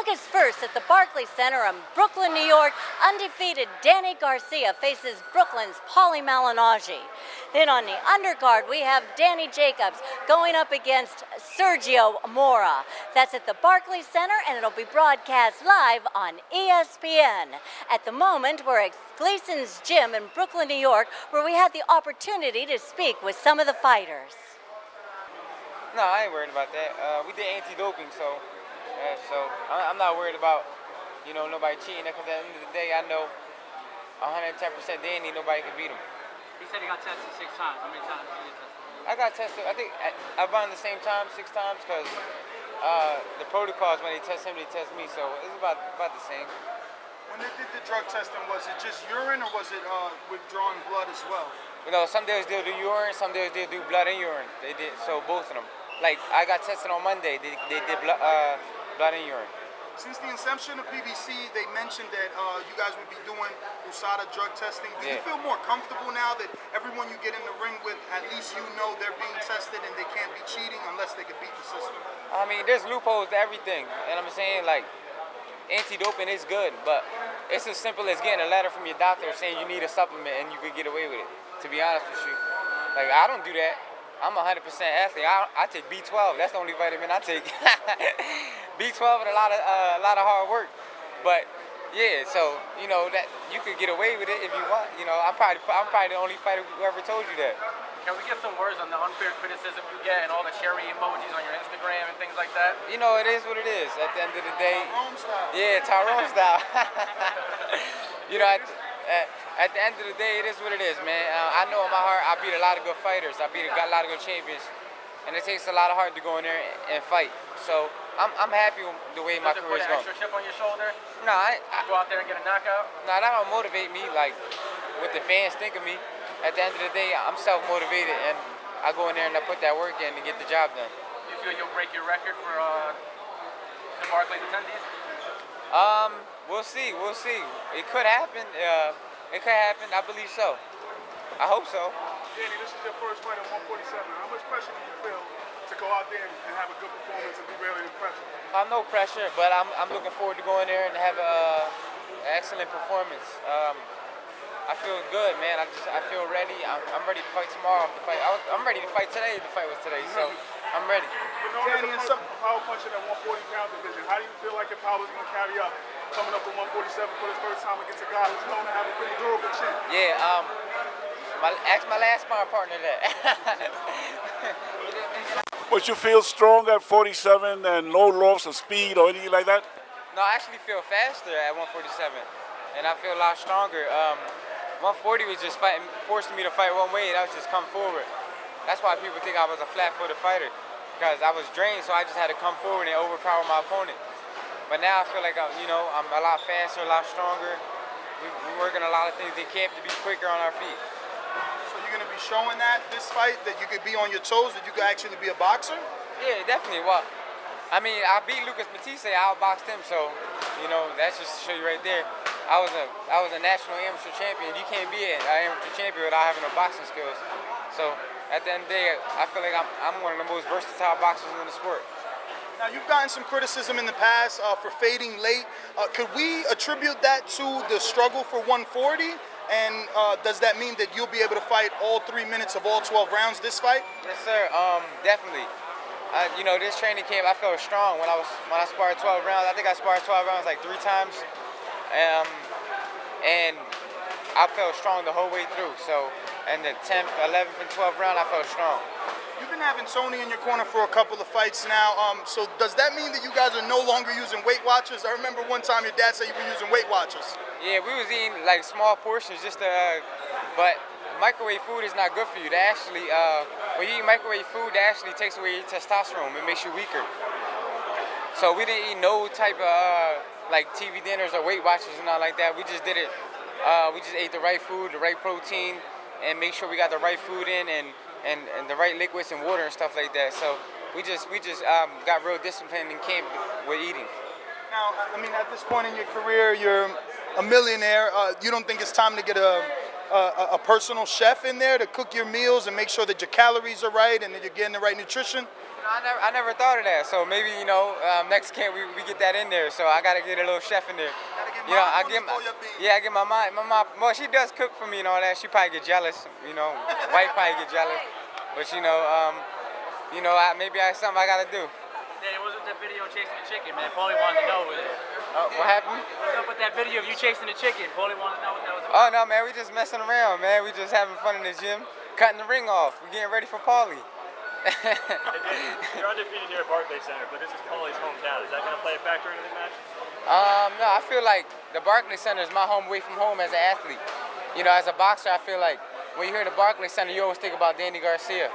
August 1st at the Barclays Center in Brooklyn, New York, undefeated Danny Garcia faces Brooklyn's Pauli Malignaggi. Then on the undercard, we have Danny Jacobs going up against Sergio Mora. That's at the Barclays Center, and it'll be broadcast live on ESPN. At the moment, we're at Gleason's Gym in Brooklyn, New York, where we had the opportunity to speak with some of the fighters. No, I ain't worried about that. We did anti-doping, so I'm not worried about, nobody cheating. Because at the end of the day, I know 110% Danny, nobody can beat him. He said he got tested 6 times. How many times did you get tested? I got tested. I think I run the same time 6 times because the protocols when they test him, they test me. So it's about the same. When they did the drug testing, was it just urine or was it withdrawing blood as well? Some days they'll do urine, some days they'll do blood and urine. They did both of them. Like I got tested on Monday. They did blood and urine. Since the inception of PBC, they mentioned that you guys would be doing USADA drug testing. Do you feel more comfortable now that everyone you get in the ring with, at least they're being tested and they can't be cheating unless they can beat the system? I mean, there's loopholes to everything, and I'm saying like anti-doping is good, but it's as simple as getting a letter from your doctor saying you need a supplement and you could get away with it. To be honest with you, like I don't do that. I'm 100% athlete. I take B12. That's the only vitamin I take. B12 and a lot of hard work. But yeah, so that you could get away with it if you want. I'm probably the only fighter who ever told you that. Can we get some words on the unfair criticism you get and all the cherry emojis on your Instagram and things like that? It is what it is. At the end of the day. Tyrone style. Yeah, Tyrone style. At the end of the day, it is what it is, man. I know in my heart I beat a lot of good fighters. I beat a lot of good champions. And it takes a lot of heart to go in there and fight. So I'm happy with the way my career is going. Does it put an extra chip on your shoulder? No, I go out there and get a knockout? No, that don't motivate me like what the fans think of me. At the end of the day, I'm self-motivated and I go in there and I put that work in to get the job done. Do you feel you'll break your record for the Barclays attendees? We'll see. It could happen. It could happen. I believe so. I hope so. Danny, this is your first fight at 147. How much pressure do you feel to go out there and have a good performance and be really impressive? No pressure, but I'm looking forward to going there and have an excellent performance. I feel good, man. I feel ready. I'm ready to fight tomorrow. I'm ready to fight today. The fight was today, so I'm ready. Danny, and some power punching at 140-pound division. How do you feel like your power is going to carry up coming up to 147 for the first time against a guy who's known to have a pretty durable chin? Yeah. Ask my last sparring partner that. But you feel strong at 47 and no loss of speed or anything like that? No, I actually feel faster at 147, and I feel a lot stronger. 140 was just forcing me to fight one way, and I was just come forward. That's why people think I was a flat-footed fighter, because I was drained, so I just had to come forward and overpower my opponent. But now I feel like I'm a lot faster, a lot stronger. We're working a lot of things in camp to be quicker on our feet. So you're going to be showing this fight, that you could be on your toes, that you could actually be a boxer? Yeah, definitely. Well, I mean, I beat Lucas Matisse, I outboxed him, so, that's just to show you right there. I was a national amateur champion. You can't be an amateur champion without having no boxing skills. So, at the end of the day, I feel like I'm one of the most versatile boxers in the sport. Now, you've gotten some criticism in the past for fading late. Could we attribute that to the struggle for 140? And does that mean that you'll be able to fight all 3 minutes of all 12 rounds this fight? Yes, sir. Definitely. This training camp, I felt strong when I sparred 12 rounds. I think I sparred 12 rounds like 3 times, and I felt strong the whole way through. So, in the 10th, 11th, and 12th round, I felt strong. You've been having Tony in your corner for a couple of fights now. So does that mean that you guys are no longer using Weight Watchers? I remember one time your dad said you were using Weight Watchers. Yeah, we was eating like small portions but microwave food is not good for you. When you eat microwave food, that actually takes away your testosterone. It makes you weaker. So we didn't eat no type of like TV dinners or Weight Watchers and all like that. We just did it. We just ate the right food, the right protein, and make sure we got the right food in and the right liquids and water and stuff like that. So we just got real disciplined in camp with eating. Now, I mean, at this point in your career, you're a millionaire. You don't think it's time to get a personal chef in there to cook your meals and make sure that your calories are right and that you're getting the right nutrition? I never thought of that. So maybe next camp we get that in there. So I gotta get a little chef in there. I get my mom. Well, she does cook for me and all that. She probably get jealous. Wife probably get jealous. But maybe that's something I gotta do. Hey, it wasn't that video chasing the chicken, man. Paulie wanted to know with it. What happened? What's up with that video of you chasing the chicken? Paulie wanted to know what that was Oh about. no, man, we just messing around, man. We just having fun in the gym, cutting the ring off. We getting ready for Paulie. You're undefeated here at Barclays Center, but this is Paulie's hometown. Is that going to play a factor into the match? No, I feel like the Barclays Center is my home away from home as an athlete. As a boxer, I feel like when you hear the Barclays Center, you always think about Danny Garcia.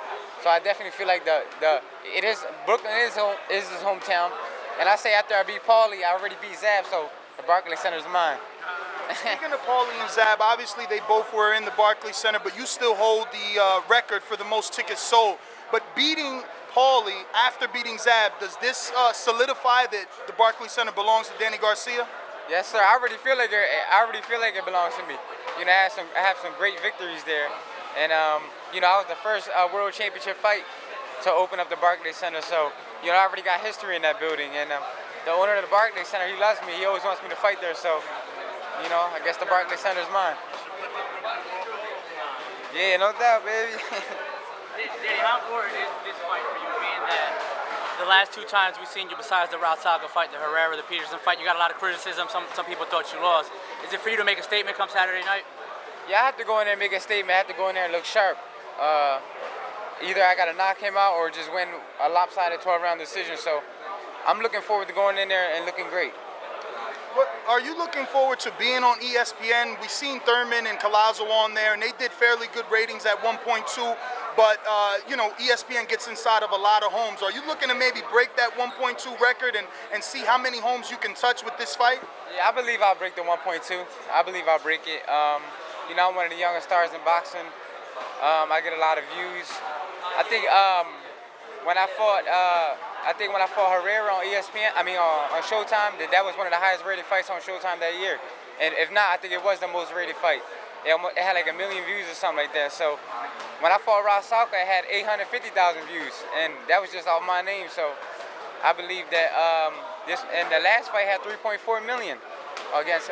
So I definitely feel like Brooklyn is his hometown. And I say after I beat Paulie, I already beat Zab, so the Barclays Center is mine. Speaking of Paulie and Zab, obviously they both were in the Barclays Center, but you still hold the record for the most tickets sold. But beating Paulie after beating Zab, does this solidify that the Barclays Center belongs to Danny Garcia? Yes, sir. I already feel like it belongs to me. I have some great victories there, and I was the first World Championship fight to open up the Barclays Center. So I already got history in that building, and the owner of the Barclays Center, he loves me. He always wants me to fight there. So I guess the Barclays Center is mine. Yeah, no doubt, baby. Danny, how important is this fight for you, being that the last two times we've seen you, besides the Rautsaga fight, the Herrera, the Peterson fight, you got a lot of criticism. Some people thought you lost. Is it for you to make a statement come Saturday night? Yeah, I have to go in there and make a statement. I have to go in there and look sharp. Either I got to knock him out or just win a lopsided 12-round decision. So I'm looking forward to going in there and looking great. Are you looking forward to being on ESPN? We've seen Thurman and Collazo on there, and they did fairly good ratings at 1.2. But, ESPN gets inside of a lot of homes. Are you looking to maybe break that 1.2 record and see how many homes you can touch with this fight? Yeah, I believe I'll break the 1.2. I believe I'll break it. I'm one of the youngest stars in boxing. I get a lot of views. I think when I fought Herrera on ESPN, on Showtime, that was one of the highest rated fights on Showtime that year. And if not, I think it was the most rated fight. It had like 1 million views or something like that. So when I fought Rautsaga, it had 850,000 views, and that was just off my name. So I believe that the last fight had 3.4 million against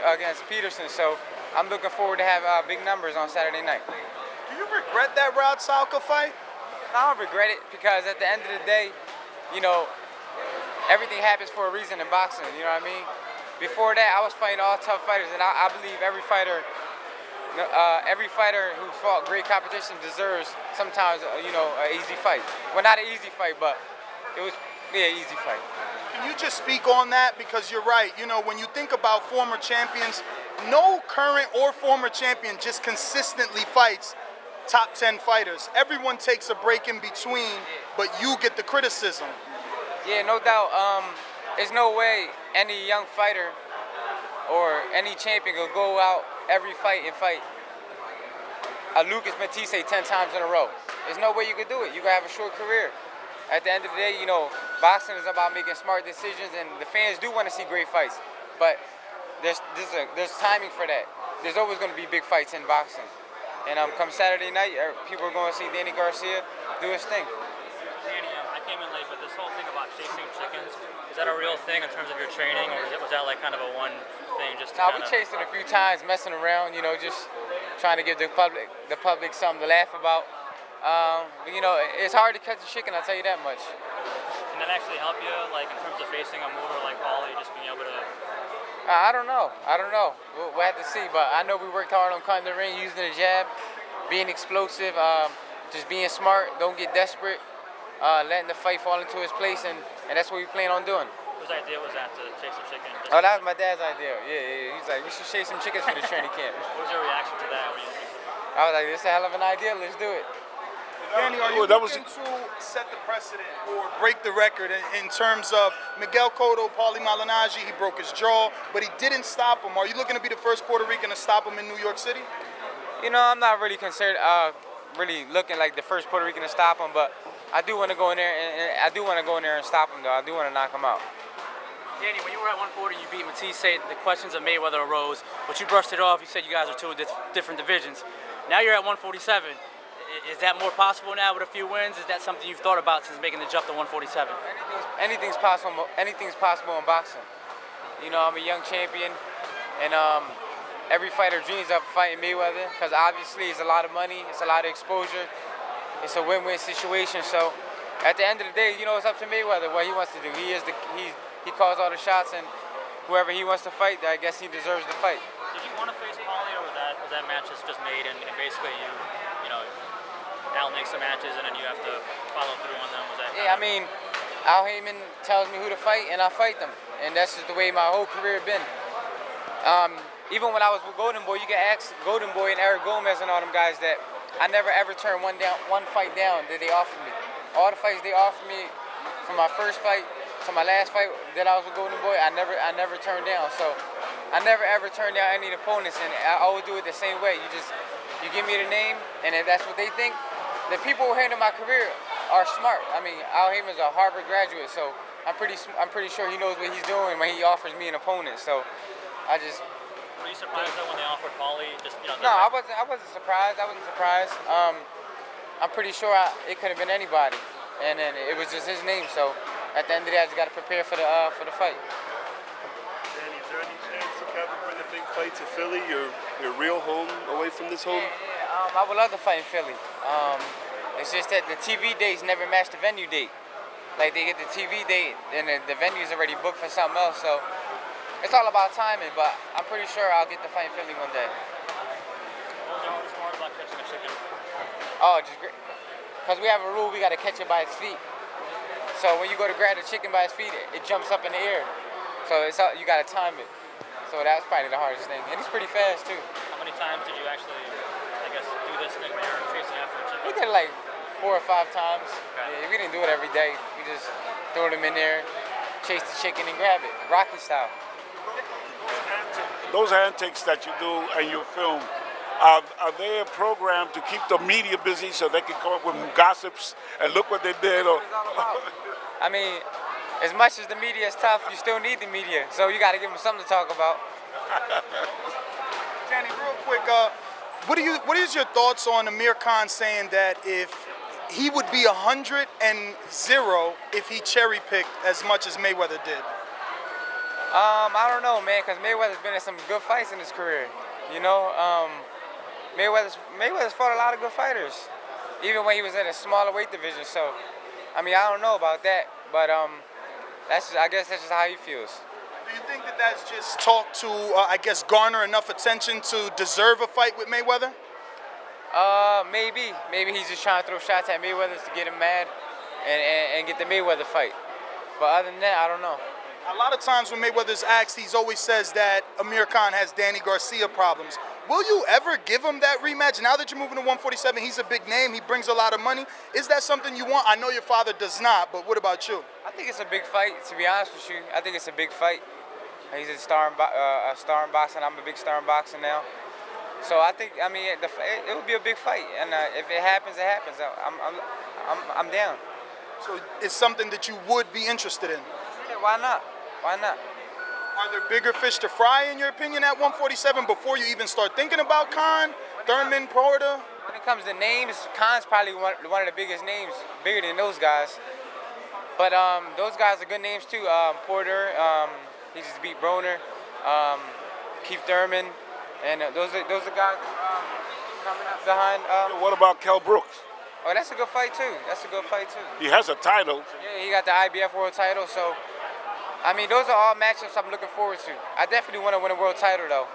Peterson. So I'm looking forward to have big numbers on Saturday night. Do you regret that Rautsaga fight? I don't regret it, because at the end of the day, everything happens for a reason in boxing. You know what I mean? Before that, I was fighting all tough fighters, and I believe every fighter who fought great competition deserves sometimes, an easy fight. Well, not an easy fight, but it was an easy fight. Can you just speak on that? Because you're right. When you think about former champions, no current or former champion just consistently fights top 10 fighters. Everyone takes a break in between, but you get the criticism. Yeah, no doubt. There's no way any young fighter or any champion will go out every fight and fight Lucas Matisse 10 times in a row. There's no way you could do it. You gotta have a short career. At the end of the day, boxing is about making smart decisions, and the fans do want to see great fights. But there's timing for that. There's always going to be big fights in boxing. And come Saturday night, people are going to see Danny Garcia do his thing. Danny, I came in late, but this whole thing about chasing chickens, is that a real thing in terms of your training, or was that like kind of a one thing just to we chased it a few times, messing around, just trying to give the public something to laugh about. But it's hard to catch a chicken, I'll tell you that much. Can that actually help you, like in terms of facing a mover like Paulie, just being able to? I don't know. We'll have to see. But I know we worked hard on cutting the ring, using the jab, being explosive, just being smart. Don't get desperate, letting the fight fall into its place, and that's what we plan on doing. Whose idea was that, to chase some chicken? Oh, that was my dad's idea. Yeah. He's like, we should chase some chickens for the training camp. What was your reaction to that? I was like, this is a hell of an idea. Let's do it. Danny, are you looking to set the precedent or break the record in terms of Miguel Cotto, Pauli Malignaggi? He broke his jaw, but he didn't stop him. Are you looking to be the first Puerto Rican to stop him in New York City? I'm not really concerned, really looking like the first Puerto Rican to stop him, but I do want to go in there, and stop him, though. I do want to knock him out. Danny, when you were at 140, you beat Matisse. The questions of Mayweather arose, but you brushed it off. You said you guys are two different divisions. Now you're at 147. Is that more possible now with a few wins? Is that something you've thought about since making the jump to 147? Anything's possible. Anything's possible in boxing. You know, I'm a young champion, and every fighter dreams of fighting Mayweather because obviously it's a lot of money, it's a lot of exposure, it's a win-win situation. So at the end of the day, you know, it's up to Mayweather what he wants to do. He calls all the shots, and whoever he wants to fight, I guess he deserves to fight. Did you want to face Paulie, or was that match just made and basically you know, Al makes the matches and then you have to follow through on them? Was that? Yeah, I mean, Al Heyman tells me who to fight, and I fight them, and that's just the way my whole career been. Even when I was with Golden Boy, you can ask Golden Boy and Eric Gomez and all them guys that I never ever turned one fight down that they offered me. All the fights they offered me, from my first fight to my last fight that I was with Golden Boy, I never turned down. So I never ever turned down any opponents, and I always do it the same way. You give me the name, and if that's what they think, the people who handle my career are smart. I mean, Al Heyman's a Harvard graduate, so I'm pretty sure he knows what he's doing when he offers me an opponent. So I just. Were you surprised though when they offered Paulie? No, I wasn't surprised. I'm pretty sure it could have been anybody, and then it was just his name. So at the end of the day, I just got to prepare for the fight. Danny, is there any chance you can bring a big fight to Philly, your real home, away from this home? I would love to fight in Philly. It's just that the TV dates never match the venue date. Like they get the TV date, and the venue's already booked for something else. So it's all about timing. But I'm pretty sure I'll get to fight in Philly one day. What was the hardest part about catching a chicken? Oh, just great. Because we have a rule, we got to catch it by its feet. So when you go to grab the chicken by its feet, it jumps up in the air. So you got to time it. So that's probably the hardest thing. And it's pretty fast too. How many times did you actually, I guess, do this thing where you're chasing after a chicken? We did it like 4 or 5 times. Okay. Yeah, we didn't do it every day. We just throw them in there, chase the chicken and grab it, Rocky style. Those antics that you do and you film, are they a program to keep the media busy so they can come up with gossips and look what they did? Or I mean, as much as the media is tough, you still need the media. So you got to give them something to talk about. Danny, real quick, what is your thoughts on Amir Khan saying that if he would be 100-0 if he cherry picked as much as Mayweather did? I don't know, man, because Mayweather's been in some good fights in his career. You know, Mayweather's fought a lot of good fighters, even when he was in a smaller weight division. So, I mean, I don't know about that, but I guess that's just how he feels. Do you think that that's just talk to, I guess, garner enough attention to deserve a fight with Mayweather? Maybe. Maybe he's just trying to throw shots at Mayweather to get him mad and get the Mayweather fight. But other than that, I don't know. A lot of times when Mayweather's asked, he always says that Amir Khan has Danny Garcia problems. Will you ever give him that rematch? Now that you're moving to 147, he's a big name, he brings a lot of money. Is that something you want? I know your father does not, but what about you? I think it's a big fight, to be honest with you. I think it's a big fight. He's a star in boxing. I'm a big star in boxing now. So I think, I mean, it would be a big fight. And if it happens, it happens. I'm down. So it's something that you would be interested in? Yeah, why not? Why not? Are there bigger fish to fry, in your opinion, at 147 before you even start thinking about Khan, Thurman, Porter? When it comes to names, Khan's probably one of the biggest names, bigger than those guys. But those guys are good names too. Porter, he just beat Broner, Keith Thurman, and those are guys coming up behind. what about Kell Brooks? Oh, that's a good fight too. He has a title. Yeah, he got the IBF world title, so I mean, those are all matchups I'm looking forward to. I definitely want to win a world title, though.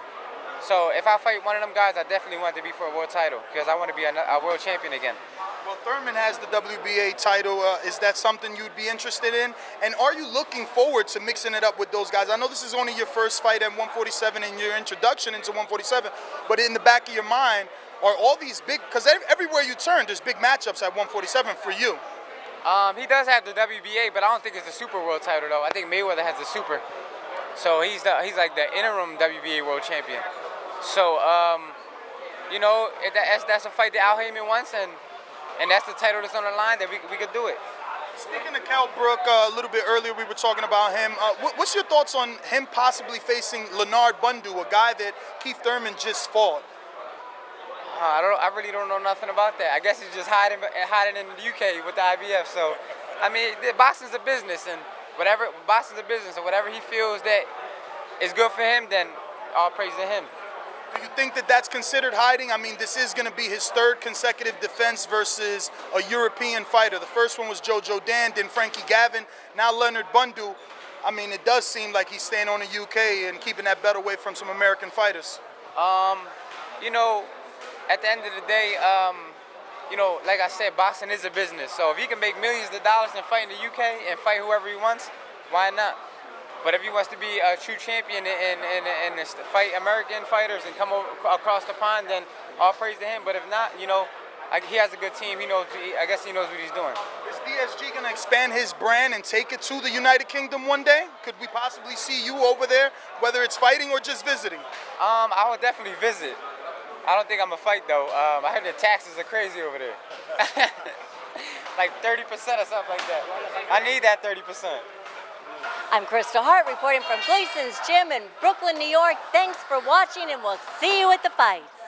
So if I fight one of them guys, I definitely want it to be for a world title because I want to be a world champion again. Well, Thurman has the WBA title. Is that something you'd be interested in? And are you looking forward to mixing it up with those guys? I know this is only your first fight at 147 and your introduction into 147, but in the back of your mind, are all these big, because everywhere you turn, there's big matchups at 147 for you. He does have the WBA, but I don't think it's the super world title though. I think Mayweather has the super, so he's like the interim WBA world champion. So you know, that's a fight that Al Heyman wants, and that's the title that's on the line. That we could do it. Speaking of Kell Brook, a little bit earlier we were talking about him. What's your thoughts on him possibly facing Leonard Bundu, a guy that Keith Thurman just fought? I really don't know nothing about that. I guess he's just hiding in the UK with the IBF. So, I mean, boxing's a business, and whatever he feels that is good for him, then all praise to him. Do you think that that's considered hiding? I mean, this is going to be his third consecutive defense versus a European fighter. The first one was Jojo Dan, then Frankie Gavin, now Leonard Bundu. I mean, it does seem like he's staying on the UK and keeping that belt away from some American fighters. You know, at the end of the day, you know, like I said, boxing is a business. So if he can make millions of dollars and fight in the UK and fight whoever he wants, why not? But if he wants to be a true champion and fight American fighters and come across the pond, then all praise to him. But if not, you know, he has a good team. He knows. I guess he knows what he's doing. Is DSG going to expand his brand and take it to the United Kingdom one day? Could we possibly see you over there, whether it's fighting or just visiting? I would definitely visit. I don't think I'm gonna fight though. I heard the taxes are crazy over there. Like 30% or something like that. I need that 30%. I'm Kristal Hart reporting from Gleason's Gym in Brooklyn, New York. Thanks for watching, and we'll see you at the fights.